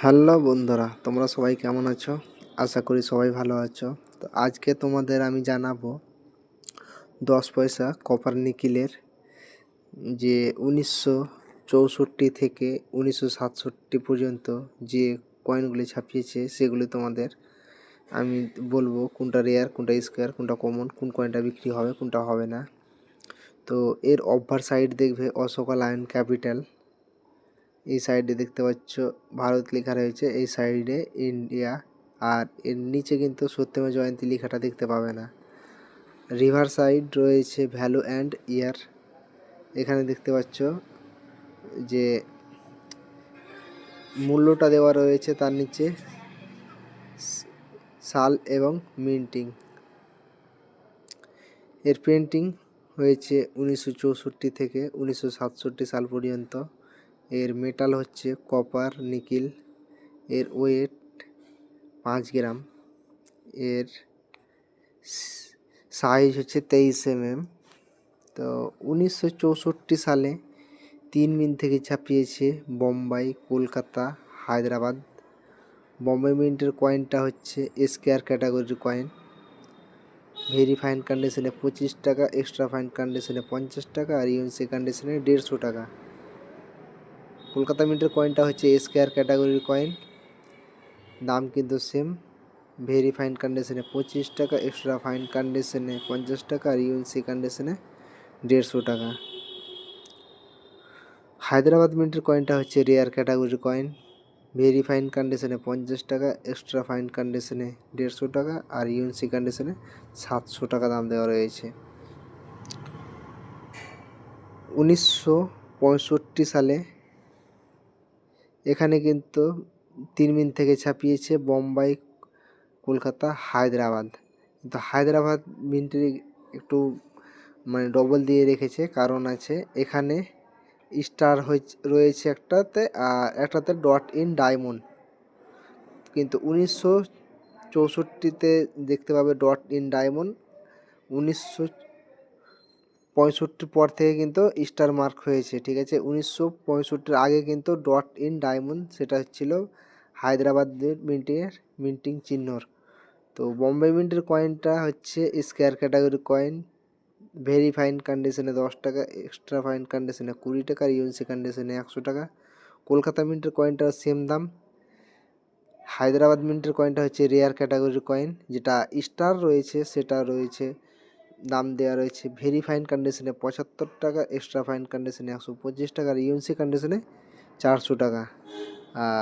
Hello বন্ধুরা, তোমরা সবাই কেমন আছো? আশা করি সবাই ভালো আছো। তো আজকে তোমাদের আমি জানাবো 10 পয়সা কপার নিকেলের যে 1964 থেকে 1967 পর্যন্ত যে কয়েনগুলি ছাপিয়েছে সেগুলি তোমাদের আমি বলবো কোনটা রেয়ার, কোনটা স্কোয়ার, কোনটা কমন, কোন কয়েনটা বিক্রি হবে, কোনটা হবে না। তো এর অফার সাইড দেখবে অশোকা লায়ন ক্যাপিটাল, এই সাইডে দেখতে পাচ্ছ ভারত লেখা রয়েছে, এই সাইডে ইন্ডিয়া, আর এর নিচে কিন্তু সত্যমেব জয়ন্তী লেখাটা দেখতে পাবে না। রিভার সাইড রয়েছে ভ্যালু অ্যান্ড ইয়ার, এখানে দেখতে পাচ্ছ যে মূল্যটা দেওয়া রয়েছে, তার নিচে সাল এবং মিন্টিং। এর প্রিন্টিং হয়েছে 1964 থেকে 1967 সাল পর্যন্ত। এর মেটাল হচ্ছে কপার নিকেল। এর ওয়েট 5 গ্রাম। এর সাইজ হচ্ছে 23 mm। তো 1964 সালে 3 মিন থেকে ছাপিয়েছে বোম্বাই, কলকাতা, হায়দ্রাবাদ। বোম্বাই মিন্টের কয়েনটা হচ্ছে স্কোয়ার ক্যাটাগরির কয়েন। ভেরি ফাইন কন্ডিশনে 25 টাকা, এক্সট্রা ফাইন কন্ডিশনে 50 টাকা, আর ইউএনসি কন্ডিশনে 150 টাকা। কলকাতা মিন্টের কয়েনটা হচ্ছে স্কোয়ার ক্যাটাগরির কয়েন, দাম কিন্তু সেম। ভেরি ফাইন কন্ডিশনে 25 টাকা, এক্সট্রা ফাইন কন্ডিশনে 50 টাকা, আর ইউএনসি কন্ডিশনে 150 টাকা। হায়দ্রাবাদ মিন্টের কয়েনটা হচ্ছে রেয়ার ক্যাটাগরির কয়েন। ভেরি ফাইন কন্ডিশনে 50 টাকা, এক্সট্রা ফাইন কন্ডিশনে 150 টাকা, আর ইউএনসি কন্ডিশনে 700 টাকা দাম দেওয়া রয়েছে। 1965 সালে এখানে কিন্তু 3 মিন থেকে ছাপিয়েছে বোম্বাই, কলকাতা, হায়দ্রাবাদ। কিন্তু হায়দ্রাবাদ মিন্টে একটু ডবল দিয়ে রেখেছে, কারণ আছে এখানে স্টার রয়েছে একটাতে, আর একটাতে ডট ইন ডায়মন্ড। কিন্তু 1964-তে দেখতে পাবে ডট ইন ডায়মন্ড। 1965 পর থেকে কিন্তু স্টার মার্ক হয়েছে, ঠিক আছে। 1965 আগে কিন্তু ডট ইন ডায়মন্ড, সেটা ছিল হায়দ্রাবাদের মিন্টিং চিহ্নর। তো বোম্বে মিন্টের কয়েনটা হচ্ছে square category coin. Very fine কন্ডিশনে 10 টাকা, এক্সট্রা ফাইন কন্ডিশনে 20 টাকা, আর ইউএনসি কন্ডিশনে 100 টাকা। কলকাতা মিন্টের কয়েনটা সেম দাম। হায়দ্রাবাদ মিন্টের কয়েনটা হচ্ছে রেয়ার ক্যাটাগরির কয়েন, যেটা স্টার রয়েছে সেটা রয়েছে, দাম দেওয়া রয়েছে ভেরি ফাইন কন্ডিশনে 75 টাকা, এক্সট্রা ফাইন কন্ডিশনে 125 টাকা, আর ইউএনসি কন্ডিশনে 400 টাকা। আর